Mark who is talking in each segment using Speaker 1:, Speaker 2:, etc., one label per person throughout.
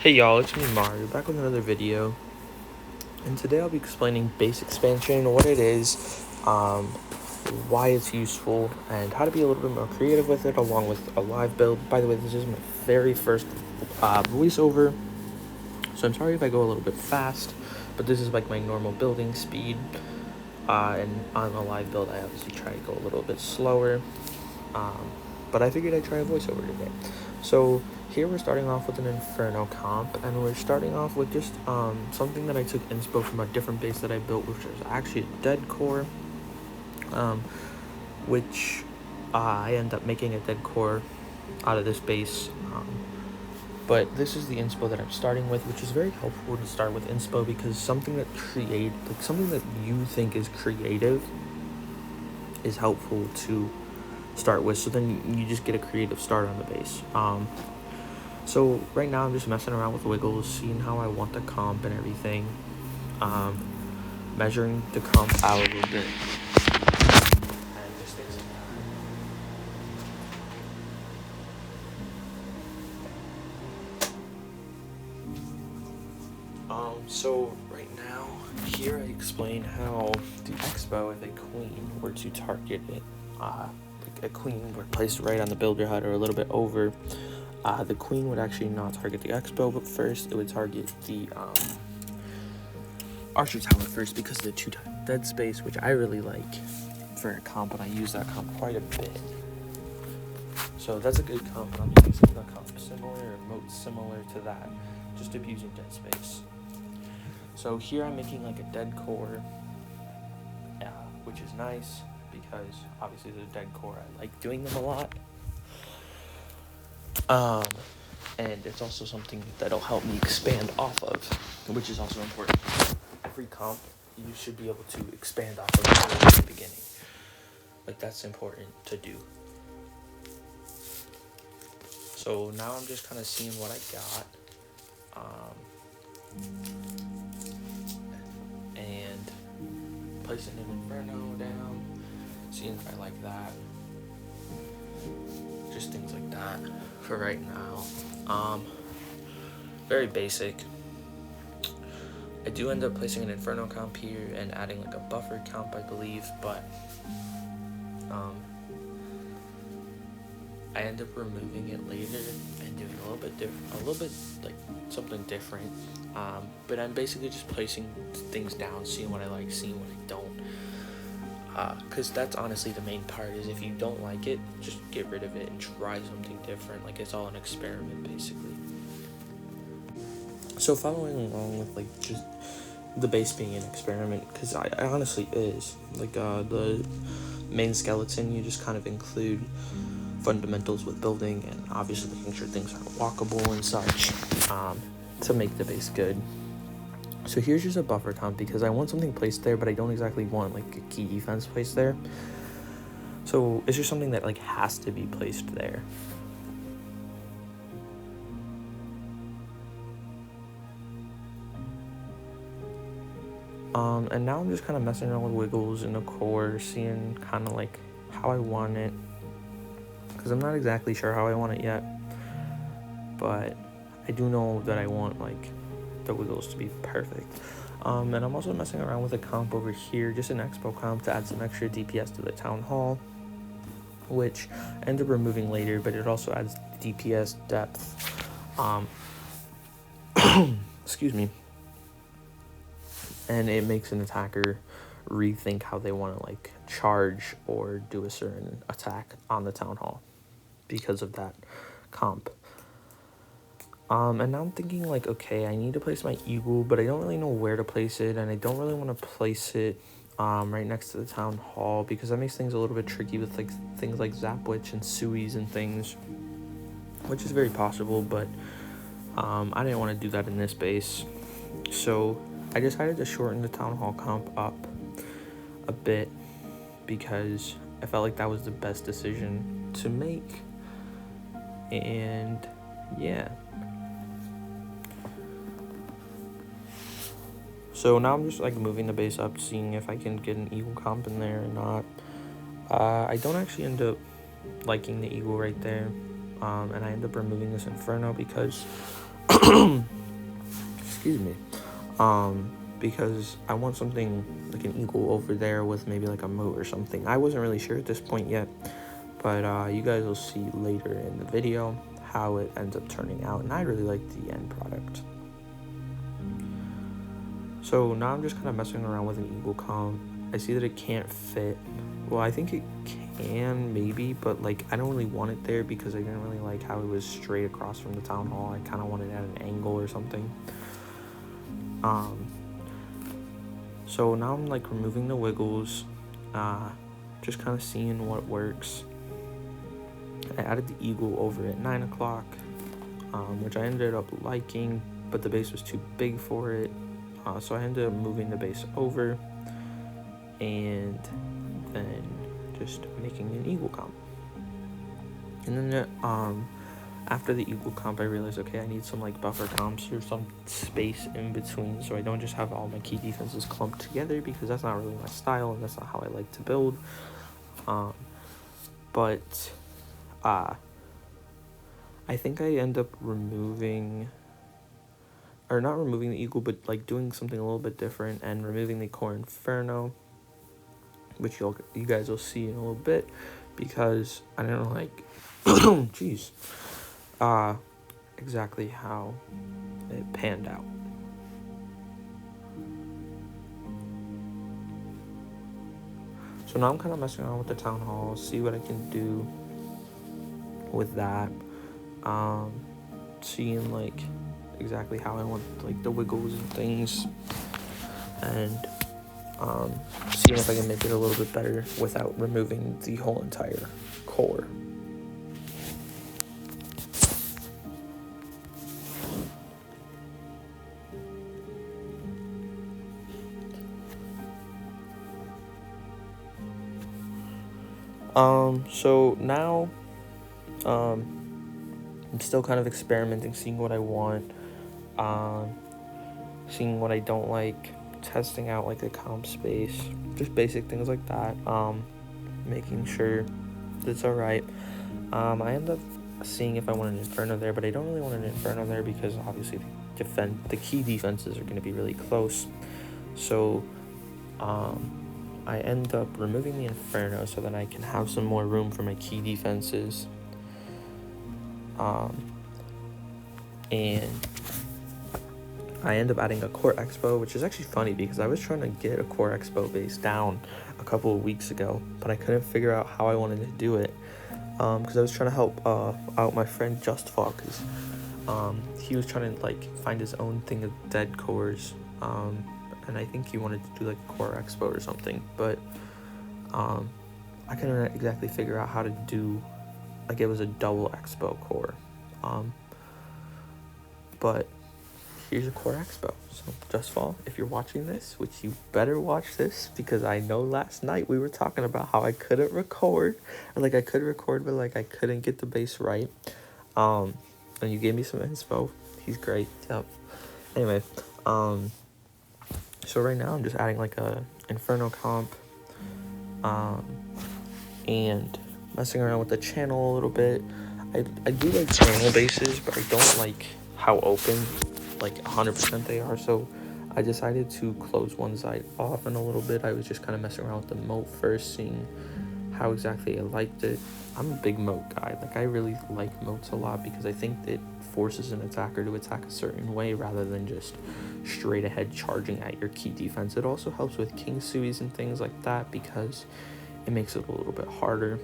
Speaker 1: Hey y'all, it's me Mario, back with another video, and today I'll be explaining base expansion, what it is, why it's useful, and how to be a little bit more creative with it, along with a live build. By the way, this is my very first voiceover, so I'm sorry if I go a little bit fast, but this is like my normal building speed, and on a live build I obviously try to go a little bit slower, but I figured I'd try a voiceover today. So here we're starting off with an Inferno comp, and we're starting off with just something that I took inspo from a different base that I built, which is actually a dead core, which I end up making a dead core out of this base. But this is the inspo that I'm starting with, which is very helpful to start with inspo, because something that something that you think is creative is helpful to start with, so then you just get a creative start on the base. So right now I'm just messing around with wiggles, seeing how I want the comp and everything, measuring the comp out a little bit, and just things like that. So right now, here I explain how the expo, if a queen were to target it, like a queen were placed right on the builder hut or a little bit over, the queen would actually not target the expo, but first it would target the archer tower first, because of the 2-time dead space, which I really like for a comp, and I use that comp quite a bit. So that's a good comp, and I'm using a comp similar, or Moats similar to that, just abusing dead space. So here I'm making like a dead core, which is nice, because obviously the dead core, I like doing them a lot. And it's also something that'll help me expand off of, which is also important. Every comp, you should be able to expand off of it at the beginning. Like, that's important to do. So now I'm just kind of seeing what I got. And placing an Inferno down, seeing if I like that. Just things like that for right now. Very basic. I do end up placing an Inferno comp here and adding like a buffer comp, I believe, but I end up removing it later and doing a little bit like something different. But I'm basically just placing things down, seeing what I like, seeing what I don't. Because that's honestly the main part, is if you don't like it, just get rid of it and try something different. Like, it's all an experiment, basically. So following along with like just the base being an experiment, because I honestly is, like, the main skeleton, you just kind of include fundamentals with building, and obviously making sure things are walkable and such, to make the base good. So here's just a buffer comp, because I want something placed there, but I don't exactly want like a key defense placed there. So it's just something that like has to be placed there. And now I'm just kind of messing around with wiggles in the core, seeing kind of like how I want it, because I'm not exactly sure how I want it yet, but I do know that I want like the wiggles to be perfect. And I'm also messing around with a comp over here, just an expo comp, to add some extra DPS to the town hall, which I end up removing later, but it also adds DPS depth. Excuse me. And it makes an attacker rethink how they want to like charge or do a certain attack on the town hall because of that comp. And now I'm thinking like, okay, I need to place my eagle, but I don't really know where to place it, and I don't really want to place it right next to the town hall, because that makes things a little bit tricky with like things like Zapwitch and Sui's and things, which is very possible, but I didn't want to do that in this base. So I decided to shorten the town hall comp up a bit, because I felt like that was the best decision to make. And yeah. So now I'm just like moving the base up, seeing if I can get an eagle comp in there or not. I don't actually end up liking the eagle right there, and I end up removing this Inferno because excuse me, because I want something like an eagle over there with maybe like a moat or something. I wasn't really sure at this point yet, but you guys will see later in the video how it ends up turning out, and I really like the end product. So now I'm just kind of messing around with an eagle comp. I see that it can't fit. Well, I think it can maybe, but like I don't really want it there because I didn't really like how it was straight across from the town hall. I kind of wanted it at an angle or something. So now I'm like removing the wiggles, just kind of seeing what works. I added the eagle over at 9 o'clock, which I ended up liking, but the base was too big for it. So I ended up moving the base over and then just making an eagle comp. And then after the eagle comp, I realized, okay, I need some like buffer comps or some space in between so I don't just have all my key defenses clumped together, because that's not really my style and that's not how I like to build. But I think I end up removing, or not removing the eagle, but like doing something a little bit different and removing the core inferno, which you guys will see in a little bit, because I don't like jeez, exactly how it panned out. So now I'm kind of messing around with the town hall, see what I can do with that, seeing like exactly how I want like the wiggles and things, and seeing if I can make it a little bit better without removing the whole entire core. So now I'm still kind of experimenting, seeing what I want, seeing what I don't like, testing out like the comp space, just basic things like that, making sure that it's alright. I end up seeing if I want an inferno there, but I don't really want an inferno there because obviously the key defenses are going to be really close. So I end up removing the inferno so that I can have some more room for my key defenses. And I end up adding a core expo, which is actually funny because I was trying to get a core expo base down a couple of weeks ago, but I couldn't figure out how I wanted to do it, because I was trying to help out my friend Justfall, because he was trying to like find his own thing of dead cores, and I think he wanted to do like a core expo or something, but I couldn't exactly figure out how to do, like it was a double expo core, but here's a core expo. So Justfall, if you're watching this, which you better watch this, because I know last night we were talking about how I couldn't record, or like I could record but like I couldn't get the bass right, and you gave me some inspo. He's great. Yep. Anyway, so right now I'm just adding like a inferno comp, and messing around with the channel a little bit. I do like channel bases, but I don't like how open like 100% they are, so I decided to close one side off in a little bit. I was just kind of messing around with the moat first, seeing how exactly I liked it. I'm a big moat guy. Like I really like moats a lot because I think it forces an attacker to attack a certain way rather than just straight ahead charging at your key defense. It also helps with king suis and things like that because it makes it a little bit harder.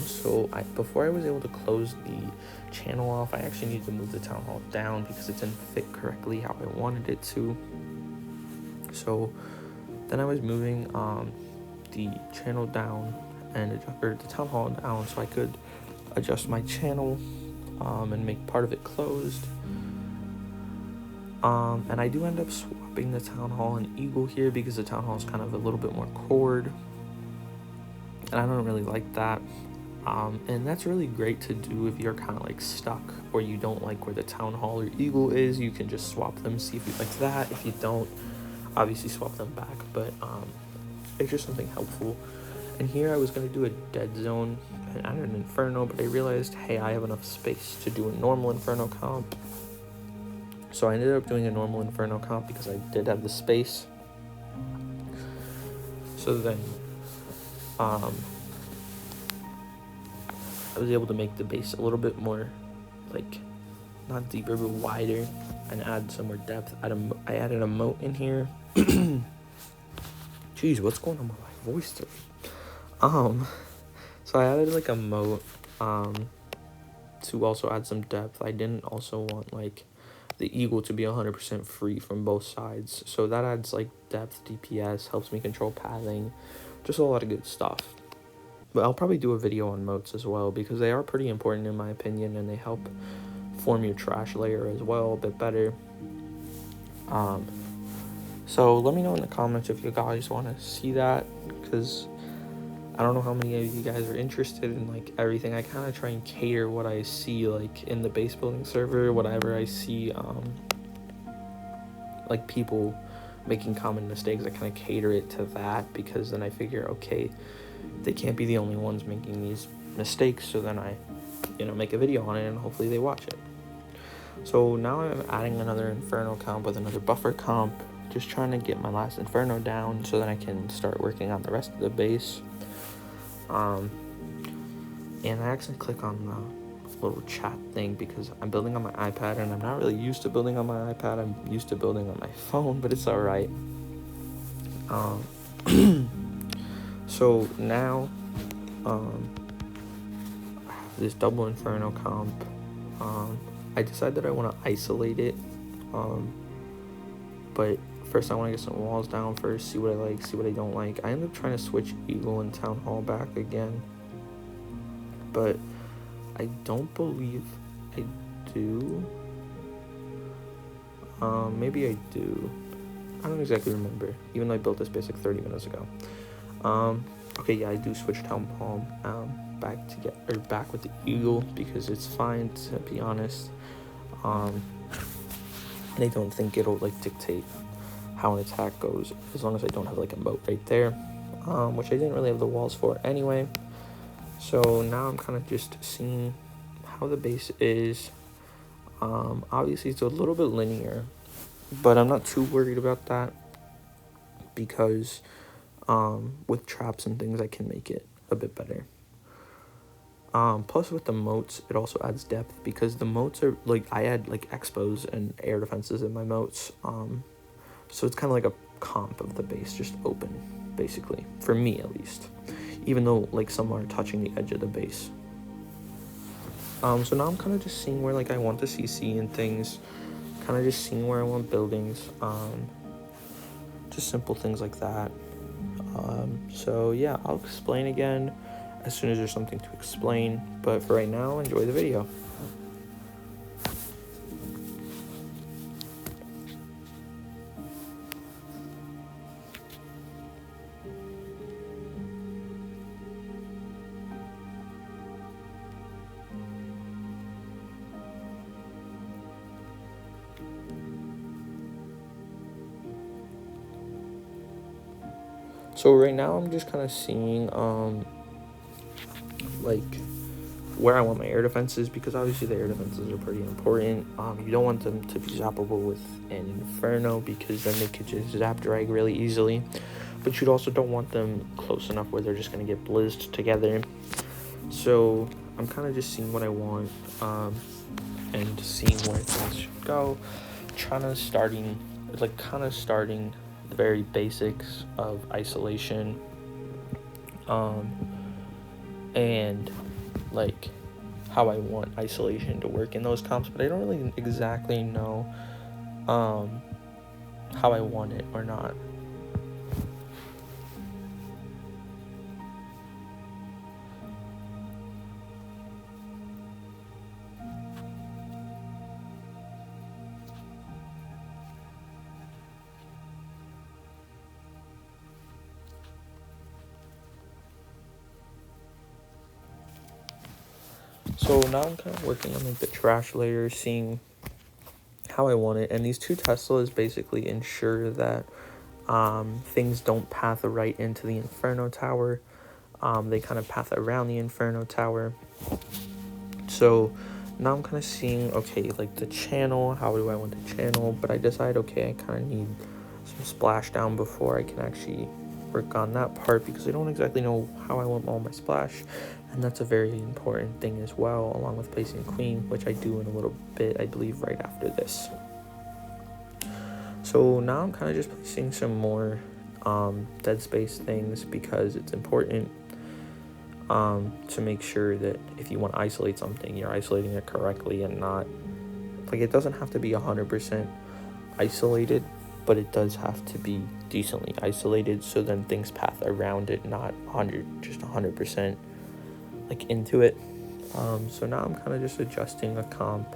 Speaker 1: So before I was able to close the channel off, I actually needed to move the town hall down because it didn't fit correctly how I wanted it to. So then I was moving the channel down and the town hall down so I could adjust my channel and make part of it closed. And I do end up swapping the town hall and eagle here because the town hall is kind of a little bit more cored, and I don't really like that. And that's really great to do if you're kind of like stuck or you don't like where the town hall or eagle is. You can just swap them, see if you like that. If you don't, obviously swap them back, but it's just something helpful. And here I was going to do a dead zone and add an inferno, but I realized, hey, I have enough space to do a normal inferno comp, So I ended up doing a normal Inferno comp because I did have the space. So then I was able to make the base a little bit more, like, not deeper but wider, and add some more depth. I added a moat in here. Jeez, what's going on with my voice today? So I added like a moat to also add some depth. I didn't also want like the eagle to be 100% free from both sides, so that adds like depth, DPS, helps me control pathing, just a lot of good stuff. But I'll probably do a video on moats as well, because they are pretty important in my opinion, and they help form your trash layer as well a bit better. So let me know in the comments if you guys want to see that, because I don't know how many of you guys are interested in like everything. I kind of try and cater what I see like in the base building server, whatever I see like people making common mistakes, I kind of cater it to that, because then I figure, okay, they can't be the only ones making these mistakes, so then I, make a video on it and hopefully they watch it. So now I'm adding another Inferno comp with another buffer comp, just trying to get my last Inferno down so then I can start working on the rest of the base. And I actually click on the little chat thing because I'm building on my iPad, and I'm not really used to building on my iPad. I'm used to building on my phone, but it's alright. So now I have this double Inferno comp. I decided that I want to isolate it, but first I want to get some walls down first, see what I like, see what I don't like. I ended up trying to switch Eagle and Town Hall back again, but I don't believe I do. Maybe I do. I don't exactly remember, even though I built this base like 30 minutes ago. Okay, yeah, I do switch Town Hall back with the Eagle, because it's fine, to be honest. I don't think it'll like dictate how an attack goes, as long as I don't have like a moat right there, which I didn't really have the walls for anyway. So now I'm kind of just seeing how the base is. Obviously it's a little bit linear, but I'm not too worried about that, because with traps and things I can make it a bit better. Plus with the moats, it also adds depth, because the moats are like, I add like expos and air defenses in my moats. So it's kind of like a comp of the base, just open, basically, for me at least, even though like some are touching the edge of the base. So now I'm kind of just seeing where like I want the CC and things, kind of just seeing where I want buildings, just simple things like that. So yeah, I'll explain again as soon as there's something to explain, but for right now, enjoy the video. So right now I'm just kind of seeing like where I want my air defenses, because obviously the air defenses are pretty important. You don't want them to be zappable with an Inferno, because then they could just zap drag really easily, but you also don't want them close enough where they're just going to get blizzed together. So I'm kind of just seeing what I want, and seeing where things should go, starting the very basics of isolation, and like how I want isolation to work in those comps, but I don't really exactly know how I want it or not. So now I'm kind of working on like the trash layer, seeing how I want it, and these two Teslas basically ensure that things don't path right into the Inferno Tower. They kind of path around the Inferno Tower. So Now I'm kind of seeing, okay, like the channel, how do I want the channel? But I decide, okay, I kind of need some splashdown before I can actually work on that part, because I don't exactly know how I want all my splash. And that's a very important thing as well, along with placing queen, which I do in a little bit, I believe, right after this. So now I'm kind of just placing some more dead space things, because it's important to make sure that if you want to isolate something, you're isolating it correctly, and not, like, it doesn't have to be 100% isolated, but it does have to be decently isolated, so then things path around it, not 100% like into it. So now I'm kind of just adjusting a comp,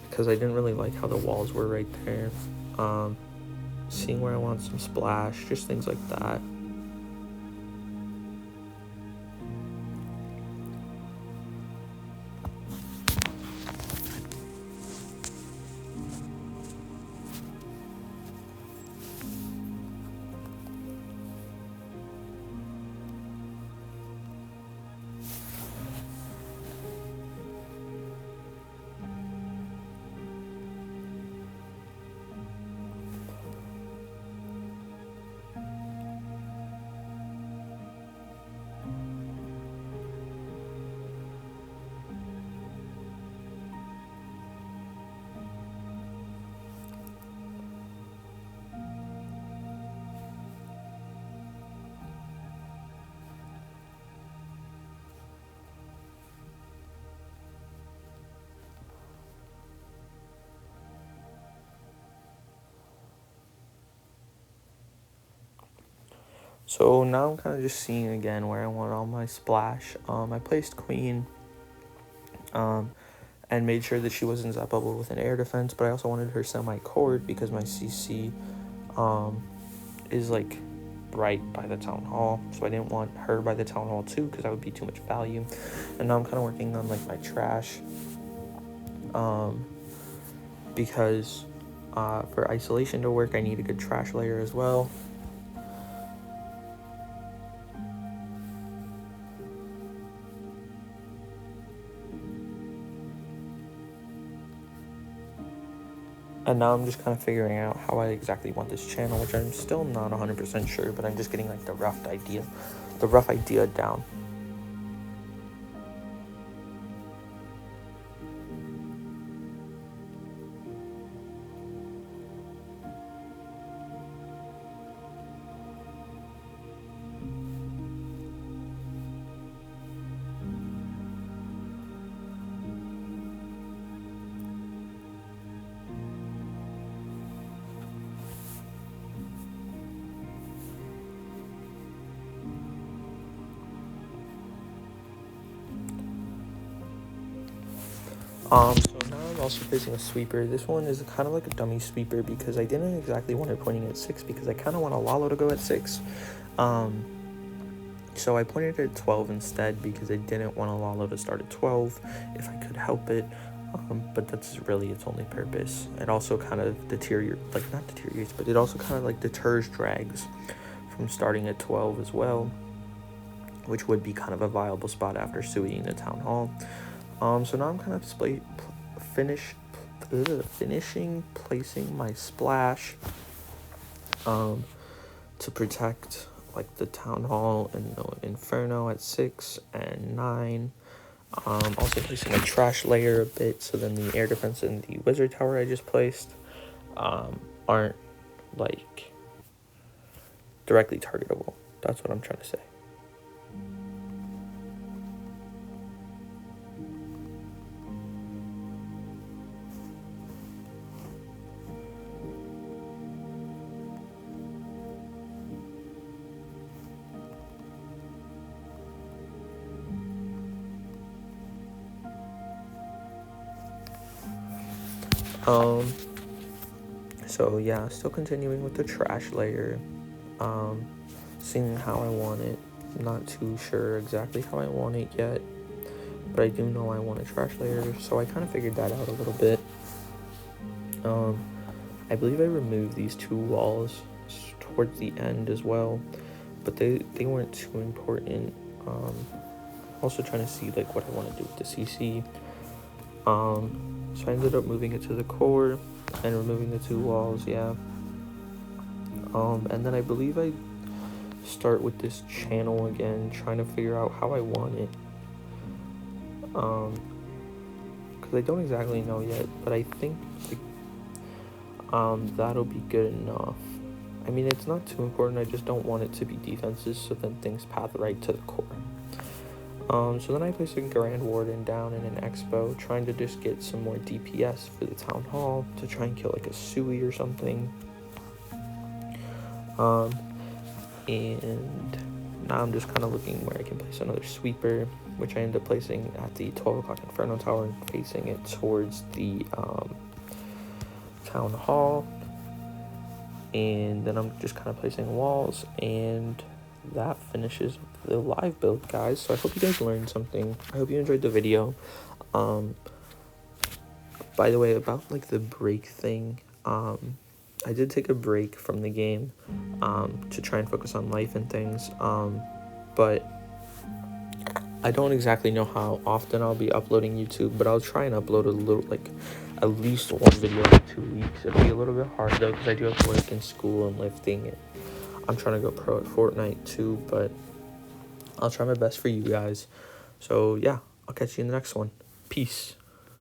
Speaker 1: because I didn't really like how the walls were right there. Seeing where I want some splash, just things like that. So now I'm kind of just seeing again where I want all my splash. I placed queen, and made sure that she wasn't zap bubble with an air defense, but I also wanted her semi-cord, because my CC is like right by the town hall, so I didn't want her by the town hall too, because that would be too much value. And now I'm kind of working on like my trash, because for isolation to work, I need a good trash layer as well. And now I'm just kind of figuring out how I exactly want this channel, which I'm still not 100% sure, but I'm just getting like the rough idea down. So now I'm also placing a sweeper. This one is kind of like a dummy sweeper, because I didn't exactly want it pointing at 6, because I kind of want a Lalo to go at 6. So I pointed it at 12 instead, because I didn't want a Lalo to start at 12 if I could help it. But that's really its only purpose. It also kind of not deteriorates, but it also kind of like deters drags from starting at 12 as well, which would be kind of a viable spot after suing the town hall. So now I'm kind of finishing placing my splash to protect like the town hall and the inferno at 6 and 9. Also placing a trash layer a bit, so then the air defense and the wizard tower I just placed aren't like directly targetable. That's what I'm trying to say. So yeah, still continuing with the trash layer, seeing how I want it. Not too sure exactly how I want it yet, but I do know I want a trash layer, so I kind of figured that out a little bit. I believe I removed these 2 walls towards the end as well, but they weren't too important. Also trying to see like what I want to do with the CC. So I ended up moving it to the core and removing the 2 walls, yeah. And then I believe I start with this channel again, trying to figure out how I want it. Because I don't exactly know yet, but I think like, that'll be good enough. I mean, it's not too important, I just don't want it to be defenses, so then things path right to the core. So then I placed a Grand Warden down in an Expo, trying to just get some more DPS for the Town Hall, to try and kill like a Sui or something. And now I'm just kind of looking where I can place another Sweeper, which I ended up placing at the 12 o'clock Inferno Tower and facing it towards the Town Hall. And then I'm just kind of placing walls, and that finishes the live build, guys. So I hope you guys learned something. I hope you enjoyed the video. By the way, about like the break thing, I did take a break from the game to try and focus on life and things, but I don't exactly know how often I'll be uploading YouTube, but I'll try and upload a little, like at least 1 video in 2 weeks. It'll be a little bit hard though, because I do have to work in school and lifting, and I'm trying to go pro at Fortnite too, but I'll try my best for you guys. So yeah, I'll catch you in the next one. Peace.